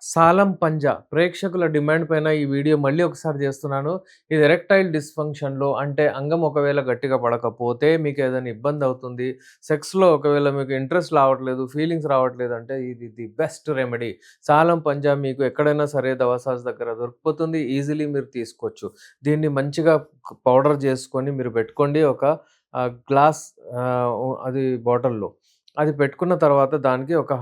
సాలం పంజా ప్రేక్షకుల డిమాండ్ పైన ఈ వీడియో మళ్ళీ ఒకసారి చేస్తున్నాను. ఇది ఎరెక్టైల్ డిస్‌ఫంక్షన్‌లో అంటే అంగం ఒకవేళ గట్టిగా పడకపోతే మీకేదైనా ఇబ్బందవుతుంది. సెక్స్‌లో ఒకవేళ మీకు ఇంట్రెస్ట్ రావట్లేదు, ఫీలింగ్స్ రావట్లేదంటే ఇది ది బెస్ట్ రెమెడీ. సాలం పంజా మీకు ఎక్కడైనా సరే దవాసాస్ దగ్గర దొరికిపోతుంది. ఈజిలీ మీరు తీసుకోవచ్చు. దీన్ని మంచిగా పౌడర్ చేసుకొని మీరు పెట్టుకోండి. ఒక గ్లాస్ అది బాటిల్‌లో. అది పెట్టుకున్న తర్వాత దానికి ఒక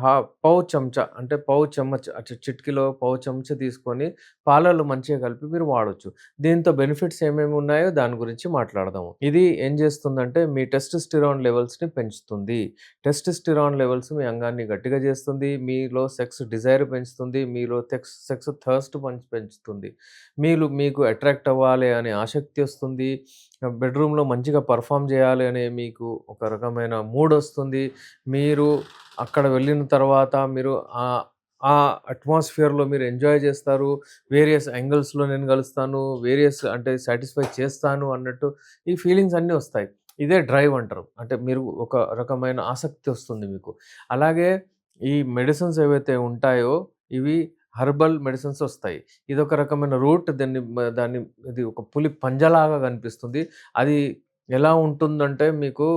పావు చెంచా అంటే పావు చెమ్మచ్ చిటికెలో పావు చెంచా తీసుకొని పాలల్లో మంచిగా కలిపి మీరు వాడొచ్చు. దీంతో బెనిఫిట్స్ ఏమేమి ఉన్నాయో దాని గురించి మాట్లాడదాము. ఇది ఏం చేస్తుందంటే మీ టెస్టోస్టెరాన్ లెవెల్స్‌ని పెంచుతుంది. టెస్టోస్టెరాన్ లెవెల్స్ మీ అంగాన్ని గట్టిగా చేస్తుంది. మీలో సెక్స్ డిజైర్ పెంచుతుంది. మీలో సెక్స్ థర్స్ట్ పెంచుతుంది. మీకు అట్రాక్ట్ అవ్వాలి అనే ఆసక్తి వస్తుంది. బెడ్‌రూమ్‌లో మంచిగా పెర్ఫార్మ్ చేయాలి అనే మీకు ఒక రకమైన మూడొస్తుంది. మీరు అక్కడ వెళ్ళిన తర్వాత మీరు ఆ అట్మాస్ఫియర్‌లో మీరు ఎంజాయ్ చేస్తారు. వేరియస్ యాంగిల్స్‌లో నేను కలుస్తాను. అంటే సాటిస్ఫై చేస్తాను అన్నట్టు ఈ ఫీలింగ్స్ అన్నీ వస్తాయి. ఇదే డ్రైవ్ అంటారు. అంటే మీరు ఒక రకమైన ఆసక్తి వస్తుంది మీకు. అలాగే ఈ మెడిసిన్స్ ఏవైతే ఉంటాయో ఇవి హెర్బల్ మెడిసిన్స్ వస్తాయి. ఇదొక రకమైన రూట్ దాన్ని ఇది ఒక పులి పంజలాగా కనిపిస్తుంది. అది ఎలా ఉంటుందంటే మీకు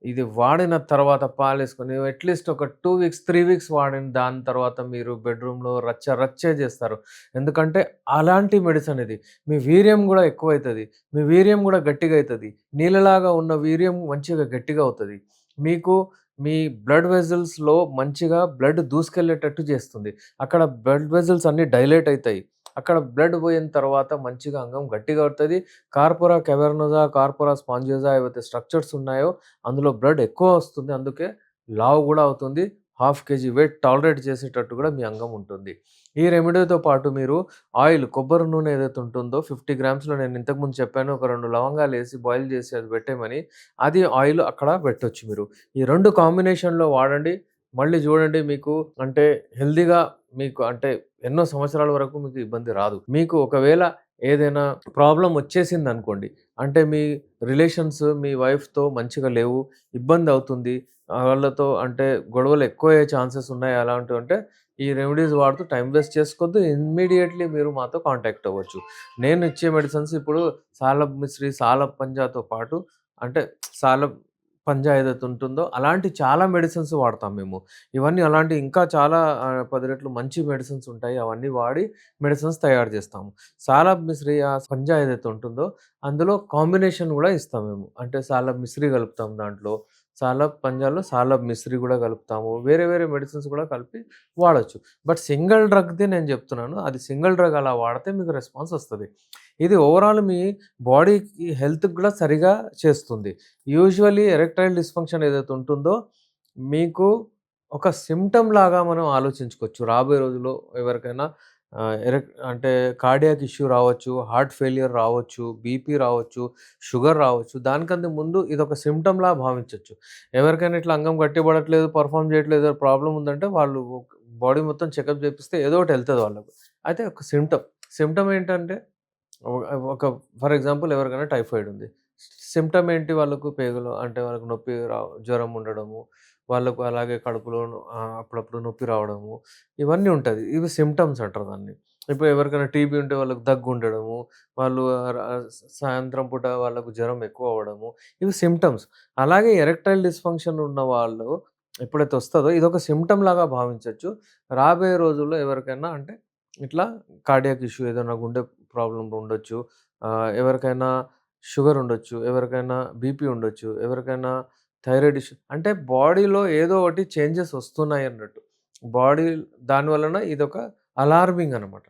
ఇది వాడిన తర్వాత పాలేసుకొని అట్‌లీస్ట్ ఒక 2 వీక్స్, 3 వీక్స్ వాడిన దాని తర్వాత మీరు బెడ్‌రూమ్‌లో రచ్చే చేస్తారు. ఎందుకంటే అలాంటి మెడిసిన్ ఇది. మీ వీర్యం గూడా ఎక్కువైతది. మీ వీర్యం గూడా గట్టిగా అయితది. నీళ్ళలాగా ఉన్న వీర్యం మంచిగా గట్టిగా అవుతది. మీకు మీ బ్లడ్ వెసల్స్‌లో మంచిగా బ్లడ్ దూసుకెళ్ళేటట్టు చేస్తుంది. అక్కడ బ్లడ్ వెసల్స్ అన్నీ డైలేట్ అయితాయి. అక్కడ బ్లడ్ పోయిన తర్వాత మంచిగా అంగం గట్టిగా అవుతది. కార్పోరా క్యావర్నోసా, కార్పోరా స్పాంజియోసా ఏవైతే స్ట్రక్చర్స్ ఉన్నాయో అందులో బ్లడ్ ఎక్కువ వస్తుంది. అందుకే లావు గూడా అవుతుంది. హాఫ్ కేజీ వెయిట్ టాలరేట్ చేసేటట్టు గూడా మీ అంగం ఉంటుంది. ఈ రెమెడీతో పాటు మీరు కొబ్బరి నూనె ఏదైతే ఉంటుందో 50 గ్రామ్స్‌లో నేను ఇంతకుముందు చెప్పాను. ఒక 2 లవంగాలేసి బాయిల్ చేసి అది పెట్టేయమని. అది ఆయిల్ అక్కడ పెట్టొచ్చు మీరు. ఈ 2 కాంబినేషన్‌లో వాడండి. మళ్ళీ జూడండి మీకు అంటే హెల్తీగా మీకు అంటే ఎన్నో సంవత్సరాల వరకు మీకు ఇబ్బంది రాదు. మీకు ఒకవేళ ఏదైనా ప్రాబ్లమ్ వచ్చేసిందనుకోండి. అంటే మీ రిలేషన్స్ మీ వైఫ్‌తో మంచిగా లేవు. ఇబ్బందవుతుంది. వాళ్ళతో అంటే గొడవలు ఎక్కువయ్యే ఛాన్సెస్ ఉన్నాయి. అలాంటివంటే ఈ రెమెడీస్ వాడుతూ టైమ్ వేస్ట్ చేసుకోవద్దు. ఇమ్మీడియేట్‌లీ మీరు మాతో కాంటాక్ట్ అవ్వచ్చు. నేను ఇచ్చే మెడిసిన్స్ ఇప్పుడు సాలబ్ మిశ్రీ, సాలబ్ పంజాతో పాటు అంటే సాలబ్ పంజా ఏదైతే ఉంటుందో అలాంటి చాలా మెడిసిన్స్ వాడతాం మేము. ఇవన్నీ అలాంటి ఇంకా చాలా 10 రెట్లు మంచి మెడిసిన్స్ ఉంటాయి. అవన్నీ వాడి మెడిసిన్స్ తయారు చేస్తాము. సాలబ్ మిశ్రీ పంజా ఏదైతే ఉంటుందో అందులో కాంబినేషన్ గూడా ఇస్తాం మేము. అంటే సాలబ్ మిశ్రీ కలుపుతాం దాంట్లో. సాలబ్ పంజాలో సాలబ్ మిశ్రీ గూడా కలుపుతాము. వేరే మెడిసిన్స్ కూడా కలిపి వాడొచ్చు. బట్ సింగిల్ డ్రగ్‌ది నేను జెప్తున్నాను. అది సింగిల్ డ్రగ్ అలా వాడితే మీకు రెస్పాన్స్ ఒస్తది. ఇది ఓవరాల్ మీ బాడీకి హెల్త్‌కి గూడా సరిగా చేస్తుంది. యూజువల్లీ ఎరెక్టైల్ డిస్‌ఫంక్షన్ ఏదైతే ఉంటుందో మీకు ఒక సిమ్టమ్ లాగా మనం ఆలోచించుకోవచ్చు. రాబోయే రోజుల్లో ఎవరికైనా అంటే కార్డియాక్ ఇష్యూ రావచ్చు, హార్ట్ ఫెయిల్యూర్ రావచ్చు, బీపీ రావచ్చు, షుగర్ రావచ్చు. దానికంటే ముందు ఇదొక సిమ్టమ్‌లా భావించొచ్చు. ఎవరికైనా ఇట్లా అంగం గట్టిపడట్లేదు, పెర్ఫార్మ్ చేయట్లేదు, ఏదో ప్రాబ్లమ్ ఉందంటే వాళ్ళు బాడీ మొత్తం చెకప్ చేపిస్తే ఏదో ఒకటి ఎళ్తది వాళ్ళకు. అయితే ఒక సిమ్టమ్. సిమ్టమ్ ఏంటంటే ఒక ఒక ఫర్ ఎగ్జాంపుల్ ఎవరికైనా టైఫాయిడ్ ఉంది. సిమ్టమ్ ఏంటి వాళ్ళకు పేగులో అంటే వాళ్ళకి నొప్పి జ్వరం ఉండడము, వాళ్ళకు అలాగే కడుపులో అప్పుడప్పుడు నొప్పి రావడము, ఇవన్నీ ఉంటది. ఇవి సిమ్టమ్స్ అంటారు దాన్ని. ఇప్పుడు ఎవరికైనా టీబీ ఉంటే వాళ్ళకి దగ్గు ఉండడము, వాళ్ళు సాయంత్రం పూట వాళ్ళకు జ్వరం ఎక్కువ అవ్వడము, ఇవి సిమ్టమ్స్. అలాగే ఎరెక్టైల్ డిస్‌ఫంక్షన్ ఉన్న వాళ్ళు ఎప్పుడైతే వస్తదో ఇదొక సిమ్టమ్ లాగా భావించొచ్చు. రాబోయే రోజుల్లో ఎవరికైనా అంటే ఇట్లా కార్డియాక్ ఇష్యూ ఏదైనా గుండె ప్రాబ్లమ్ ఉండొచ్చు. ఎవరికైనా షుగర్ ఉండొచ్చు. ఎవరికైనా బీపీ ఉండొచ్చు. ఎవరికైనా థైరాయిడ్ ఇష్యూ అంటే బాడీలో ఏదో ఒకటి చేంజెస్ వస్తున్నాయన్నట్టు. బాడీ దాని వలన ఇదొక అలార్మింగ్ అనమాట.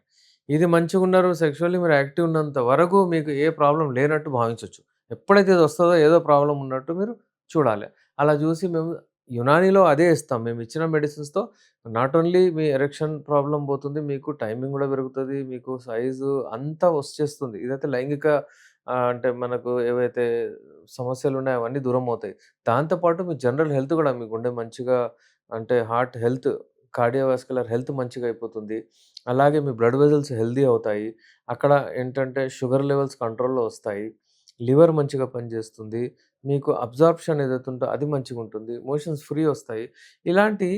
ఇది మంచిగున్నారు సెక్సువల్లీ మీరు యాక్టివ్ ఉన్నంత వరకు మీకు ఏ ప్రాబ్లమ్ లేనట్టు భావించొచ్చు. ఎప్పుడైతే ఇది వస్తదో ఏదో ప్రాబ్లమ్ ఉన్నట్టు మీరు చూడాలి. అలా చూసి మేము యునానీలో అదే ఇస్తాం. మేము ఇచ్చిన మెడిసిన్స్‌తో నాట్ ఓన్లీ మీ ఎరెక్షన్ ప్రాబ్లమ్ పోతుంది. మీకు టైమింగ్ గూడా పెరుగుతది. మీకు సైజు అంతా వచ్చేస్తుంది. ఇదైతే లైంగిక అంటే మనకు ఏవైతే సమస్యలున్నాయో అవన్నీ దూరమవుతాయి. దాంతో పాటు మీ జనరల్ హెల్త్ గూడా మీ గుండె మంచిగా అంటే హార్ట్ హెల్త్, కార్డియోవాస్కులర్ హెల్త్ మంచిగా అయిపోతుంది. అలాగే మీ బ్లడ్ వెసల్స్ హెల్తీ అవుతాయి. అక్కడ ఏంటంటే షుగర్ లెవెల్స్ కంట్రోల్‌లో వస్తాయి. లివర్ మంచిగా పనిచేస్తుంది. మీకు అబ్జార్ప్షన్ ఏదైతే ఉంటో అది మంచిగుంటుంది. మోషన్స్ ఫ్రీ వస్తాయి. ఇలాంటి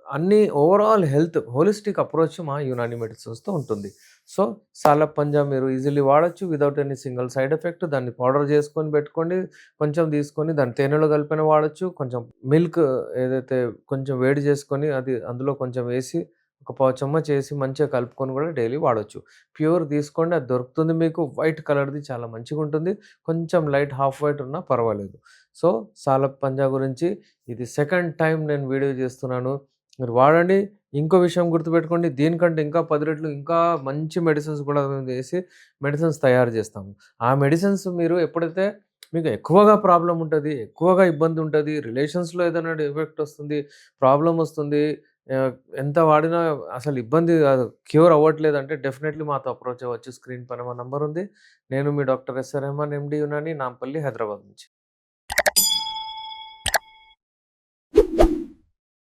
అన్నీ ఓవరాల్ హెల్త్ హోలిస్టిక్ అప్రోచ్ మా యునాని మెడిసిన్స్‌తో ఉంటుంది. సో, సాలప్ పంజా మీరు ఈజిల్లీ వాడొచ్చు without any single side effect. దాన్ని పౌడర్ చేసుకొని పెట్టుకోండి. కొంచెం తీసుకొని దాన్ని తేనెలో కలిపైనా వాడొచ్చు. కొంచెం మిల్క్ ఏదైతే కొంచెం వేడి చేసుకొని అది అందులో కొంచెం వేసి ఒక పావు చెమ్మచ్ ఏసి మంచిగా కలుపుకొని కూడా డైలీ వాడొచ్చు. ప్యూర్ తీసుకోండి అది దొరుకుతుంది మీకు. వైట్ కలర్‌ది చాలా మంచిగుంటుంది. కొంచెం లైట్ హాఫ్ వైట్ ఉన్నా పర్వాలేదు. సో, సాలప్ పంజా గురించి ఇది సెకండ్ టైమ్ నేను వీడియో చేస్తున్నాను. మీరు వాడండి. ఇంకో విషయం గుర్తుపెట్టుకోండి. దీనికంటే ఇంకా 10 రెట్లు ఇంకా మంచి మెడిసిన్స్ కూడా మేము చేసి మెడిసిన్స్ తయారు చేస్తాము. ఆ మెడిసిన్స్ మీరు ఎప్పుడైతే మీకు ఎక్కువగా ప్రాబ్లమ్ ఉంటది, ఎక్కువగా ఇబ్బంది ఉంటది, రిలేషన్స్‌లో ఏదైనా డిఫెక్ట్ వస్తుంది, ప్రాబ్లమ్ వస్తుంది. ఆహ్, ఎంత వాడినా అసలు ఇబ్బంది కాదు, క్యూర్ అవ్వట్లేదంటే డెఫినైట్‌లీ మాతో అప్రోచ్ అవ్వచ్చు. స్క్రీన్ పైన మా నంబర్ ఉంది. నేను మీ డాక్టర్ ఎస్.ఆర్. రెహమాన్ ఎండీ యునాని నాంపల్లి హైదరాబాద్ నుంచి.